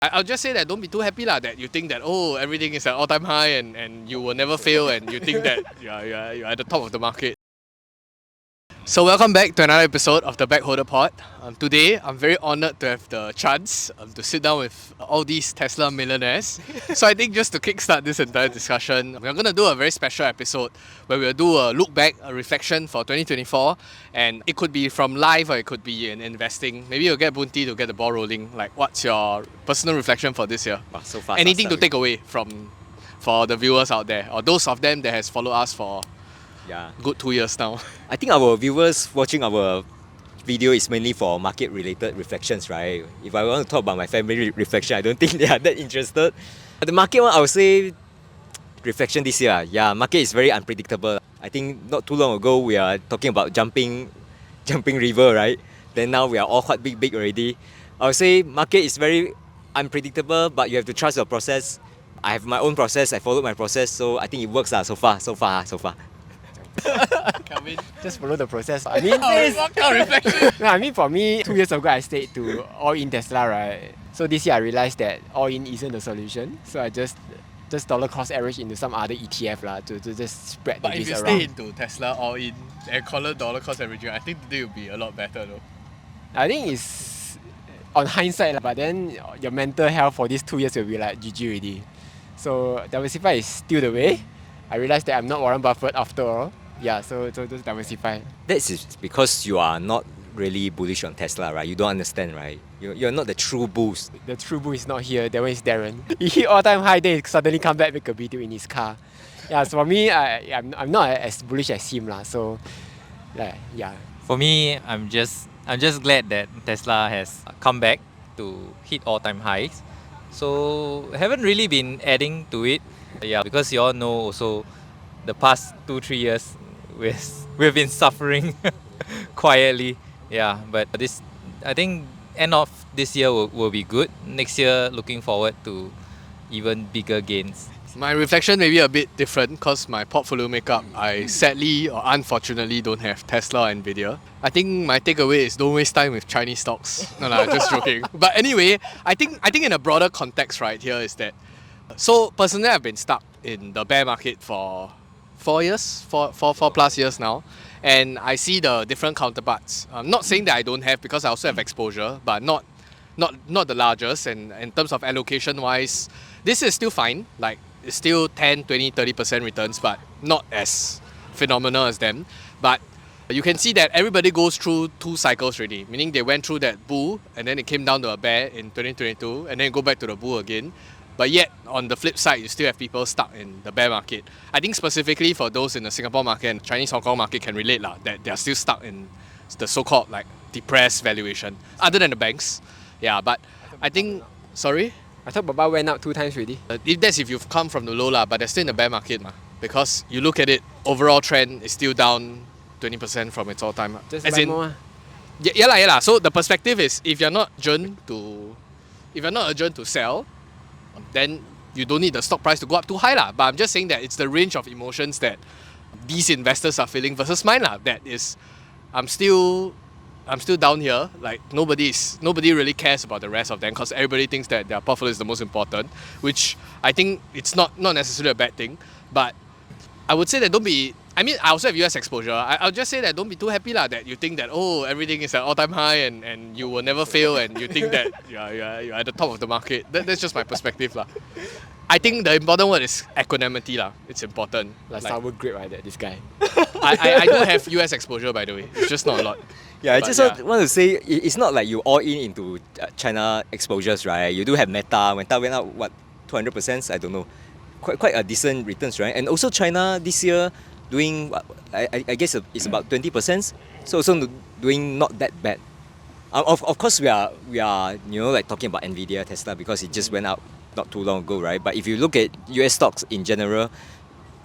I'll just say that don't be too happy that you think that everything is at all-time high and you will never fail and you think that you're at the top of the market. So welcome back to another episode of the Backholder Pod. Today I'm very honoured to have the chance to sit down with all these Tesla millionaires. So I think just to kickstart this entire discussion, we're going to do a very special episode where we'll do a look back, a reflection for 2024, and it could be from life or it could be in investing. Maybe you'll get Bunti to get the ball rolling. Like, what's your personal reflection for this year? So far, anything to take away for the viewers out there or those of them that has followed us for good 2 years now? I think our viewers watching our video is mainly for market-related reflections, right? If I want to talk about my family reflection, I don't think they are that interested. But the market one, I would say reflection this year. Yeah, market is very unpredictable. I think not too long ago we are talking about jumping river, right? Then now we are all quite big already. I would say market is very unpredictable, but you have to trust your process. I have my own process. I followed my process, so I think it works so far. Just follow the process. I mean, what kind of reflection? no, I mean for me, 2 years ago I stayed to all in Tesla, right? So this year I realized that all in isn't the solution. So I just dollar cost average into some other ETF to just spread But the if risk you around. stay into Tesla all in and call it dollar cost averaging, I think today will be a lot better though. I think it's on hindsight, but then your mental health for these 2 years will be like GG already. So diversify is still the way. I realized that I'm not Warren Buffett after all. Yeah, so just diversify. That's because you are not really bullish on Tesla, right? You don't understand, right? You're not the true bulls. The true bull is not here. That one is Darren. He hit all-time high, then he suddenly come back, make a video in his car. Yeah, so for me, I'm not as bullish as him lah. So, yeah. For me, I'm just glad that Tesla has come back to hit all-time highs. So haven't really been adding to it. Yeah, because you all know also the past 2-3 years we've been suffering quietly. Yeah, but I think end of this year will be good. Next year, looking forward to even bigger gains. My reflection may be a bit different because my portfolio makeup, I sadly or unfortunately don't have Tesla or Nvidia. I think my takeaway is don't waste time with Chinese stocks. No, just joking. But anyway, I think in a broader context right here is that, so personally I've been stuck in the bear market for 4 plus years now, and I see the different counterparts. I'm not saying that I don't have, because I also have exposure, but not the largest, and in terms of allocation wise, this is still fine. Like, it's still 10, 20, 30% returns, but not as phenomenal as them. But you can see that everybody goes through 2 cycles already, meaning they went through that bull and then it came down to a bear in 2022 and then go back to the bull again. But yet, on the flip side, you still have people stuck in the bear market. I think specifically for those in the Singapore market and Chinese Hong Kong market can relate that they are still stuck in the so-called like depressed valuation, other than the banks. Yeah, but I think, sorry? I thought Baba went up 2 times already. If you've come from the low but they're still in the bear market because you look at it, overall trend is still down 20% from its all-time. Just buy more. Yeah. So the perspective is, if you're not urgent to sell, then you don't need the stock price to go up too high But I'm just saying that it's the range of emotions that these investors are feeling versus mine That is, I'm still down here. Like, nobody really cares about the rest of them because everybody thinks that their portfolio is the most important, which I think it's not necessarily a bad thing. But I would say that I also have US exposure. I'll just say that don't be too happy that you think that everything is at all-time high and you will never fail and you think that you're at the top of the market. That's just my perspective I think the important word is equanimity It's important. Like sour grape like that, this guy. I do have US exposure, by the way. It's just not a lot. Yeah, I want to say it's not like you all into China exposures, right? You do have Meta. Meta went up 200%? I don't know. Quite a decent returns, right? And also China this year doing, I guess it's about 20%. So also doing not that bad. Of course we are like talking about Nvidia, Tesla, because it just went up not too long ago, right? But if you look at US stocks in general,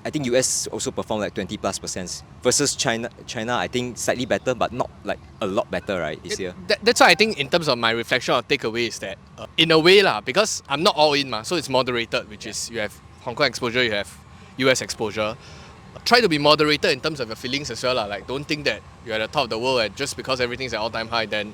I think US also performed like 20+% versus China. I think slightly better, but not like a lot better, right? This year. That's why I think in terms of my reflection or takeaway is that in a way because I'm not all in so it's moderated, which is you have Hong Kong exposure, you have US exposure. Try to be moderated in terms of your feelings as well Like, don't think that you're at the top of the world and just because everything's at all-time high, then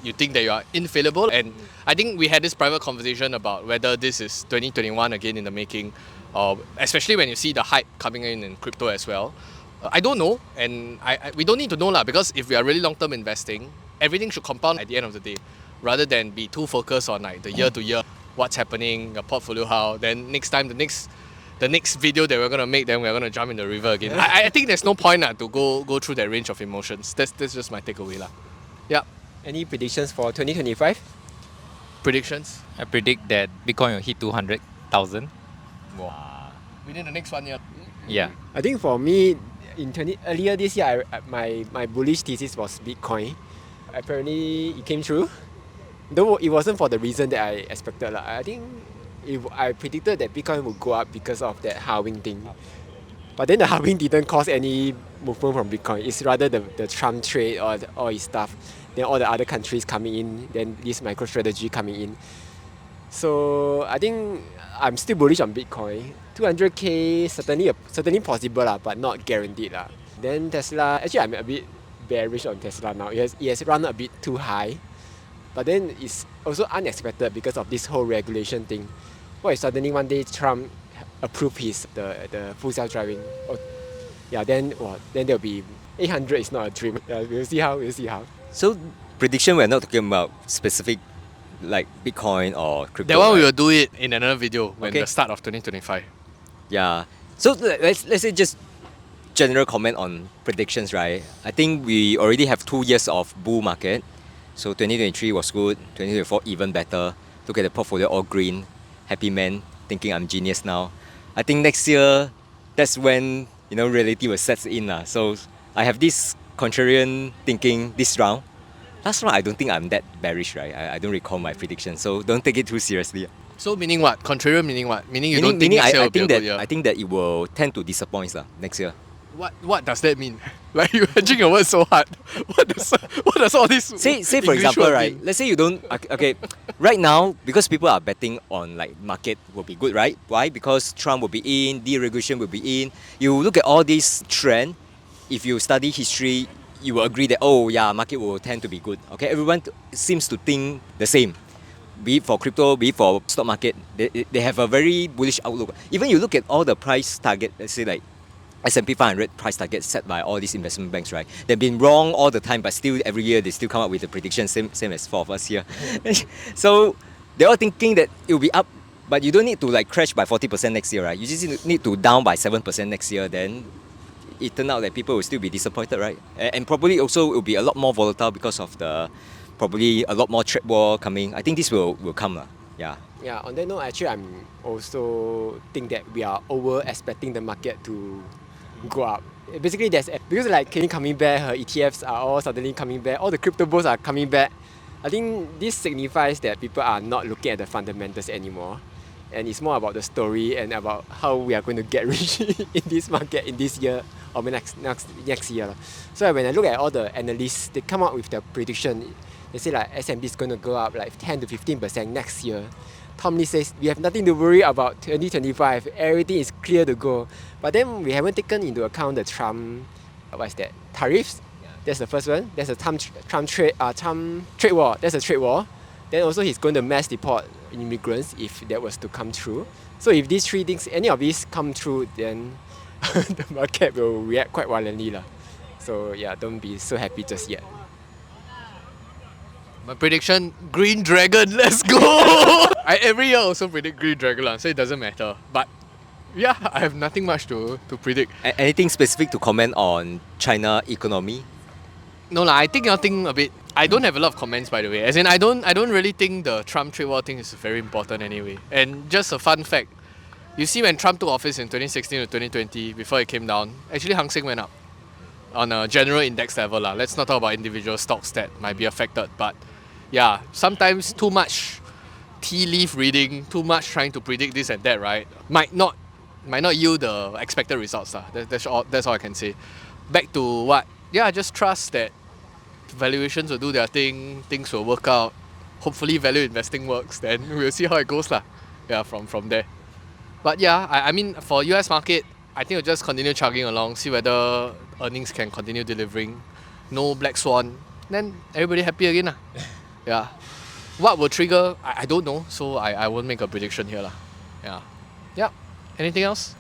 you think that you are infallible. And I think we had this private conversation about whether this is 2021 again in the making, or especially when you see the hype coming in crypto as well. I don't know, and we don't need to know lah, because if we are really long-term investing, everything should compound at the end of the day, rather than be too focused on like the year to year, what's happening, your portfolio how. Then next time, the next video that we're gonna make, then we're gonna jump in the river again. I think there's no point to go through that range of emotions. That's just my takeaway lah. Yeah. Any predictions for 2025? Predictions I predict that Bitcoin will hit 200,000. within the next 1 year. Yeah. I think for me, earlier this year, my bullish thesis was Bitcoin. Apparently, it came true. Though it wasn't for the reason that I expected. I think I predicted that Bitcoin would go up because of that halving thing. But then the halving didn't cause any movement from Bitcoin. It's rather the Trump trade or all his stuff. Then all the other countries coming in. Then this MicroStrategy coming in. So I think I'm still bullish on Bitcoin. 200k certainly possible but not guaranteed Then Tesla, actually I'm a bit bearish on Tesla now. It has run a bit too high, but then it's also unexpected because of this whole regulation thing. What if suddenly one day Trump approve the full self-driving? Then there'll be 800 is not a dream. We'll see how. So prediction, we're not talking about specific like Bitcoin or crypto. That one we right? will do it in another video when Okay. the start of 2025. Yeah. So let's say just general comment on predictions, right? I think we already have 2 years of bull market. So 2023 was good, 2024 even better. Look at the portfolio, all green. Happy man, thinking I'm genius now. I think next year, that's when reality will set in. So I have this contrarian thinking this round. Last round, I don't think I'm that bearish, right? I don't recall my prediction, so don't take it too seriously. So meaning what? Contrarian meaning what? Meaning you don't think Meaning next year I will be a think good that year? I think that it will tend to disappoint next year. What does that mean? Like you're hedging your words so hard. What does all this Say for English example, word right? mean? Let's say you don't. Okay, right now because people are betting on like market will be good, right? Why? Because Trump will be in, deregulation will be in. You look at all these trend. If you study history, you will agree that market will tend to be good. Okay, everyone seems to think the same. Be it for crypto, be it for stock market, they have a very bullish outlook. Even you look at all the price target, let's say like S&P 500 price targets set by all these investment banks, right? They've been wrong all the time, but still every year they still come up with a prediction, same as four of us here. So they're all thinking that it will be up, but you don't need to like crash by 40% next year, right? You just need to down by 7% next year, then it turned out that people will still be disappointed, right? And probably also it will be a lot more volatile because of probably a lot more trade war coming. I think this will come. Yeah. Yeah, on that note, actually, I'm also think that we are over expecting the market to go up. Basically, because like Kenny coming back, her ETFs are all suddenly coming back, all the crypto bulls are coming back. I think this signifies that people are not looking at the fundamentals anymore. And it's more about the story and about how we are going to get rich in this market in this year or next year. So when I look at all the analysts, they come up with their prediction. They say like S&P is going to go up like 10 to 15% next year. Tom Lee says we have nothing to worry about 2025. Everything is clear to go. But then we haven't taken into account the Trump, tariffs. That's the first one. There's a Trump trade war. That's a trade war. Then also he's going to mass deport immigrants if that was to come true. So if these three things, any of these come true, then the market will react quite violently. So yeah, don't be so happy just yet. My prediction, Green Dragon, let's go! I every year also predict Green Dragon, so it doesn't matter. But yeah, I have nothing much to predict. Anything specific to comment on China economy? No I think you're thinking a bit. I don't have a lot of comments, by the way. As in, I don't really think the Trump trade war thing is very important anyway. And just a fun fact, you see when Trump took office in 2016 to 2020, before it came down, actually Hang Seng went up on a general index level. Let's not talk about individual stocks that might be affected. But yeah, sometimes too much tea leaf reading, too much trying to predict this and that, right, might not yield the expected results. That's all I can say. Back to what? Yeah, just trust that valuations will do their thing, things will work out. Hopefully value investing works, then we'll see how it goes Yeah, from there. But yeah, I mean for US market, I think we'll just continue chugging along, see whether earnings can continue delivering. No black swan, then everybody happy again. Yeah. What will trigger? I don't know, so I won't make a prediction here lah. Yeah. Yeah. Anything else?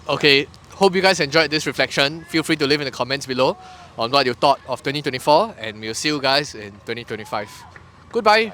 Okay. Hope you guys enjoyed this reflection. Feel free to leave in the comments below on what you thought of 2024, and we'll see you guys in 2025. Goodbye.